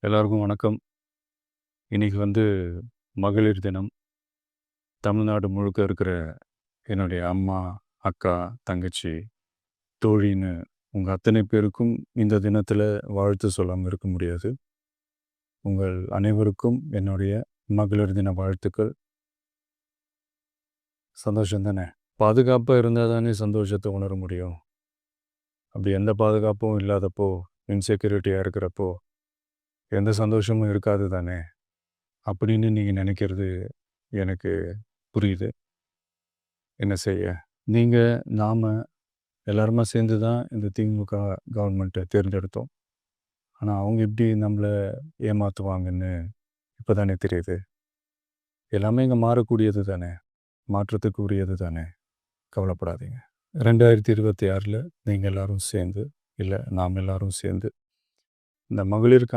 எல்லாருக்கும் வணக்கம். இன்னைக்கு மகளிர் தினம். தமிழ்நாடு முழுக்க இருக்கிற என்னுடைய அம்மா, அக்கா, தங்கச்சி, தோழின்னு உங்க அத்தனை பேருக்கும் இந்த தினத்தில வாழ்த்து சொல்லாம இருக்க முடியாது. உங்கள் அனைவருக்கும் என்னுடைய மகளிர் தின வாழ்த்துக்கள். சந்தோஷம் தானே! பாதுகாப்பா இருந்தா தானே சந்தோஷத்த உணர முடியும். அப்படி எந்த பாதுகாப்பும் இல்லாதப்போ, இன்செக்யூரிட்டியா இருக்கிறப்போ, எந்த சந்தோஷமும் இருக்காது தானே! அப்படின்னு நீங்க நினைக்கிறது எனக்கு புரியுது. என்ன செய்ய? நீங்க, நாம எல்லாருமா சேர்ந்து தான் இந்த திமுக கவர்மெண்ட்டை தேர்ந்தெடுத்தோம். ஆனா, அவங்க எப்படி நம்மள ஏமாத்துவாங்கன்னு இப்ப தானே தெரியுது. எல்லாமே இங்க மாறக்கூடியது தானே! மாற்றத்துக்கு உரியது தானே! கவலைப்படாதீங்க. 2026ல நீங்க எல்லாரும் சேர்ந்து, இல்ல நாம் எல்லாரும் சேர்ந்து இந்த மகளிருக்கான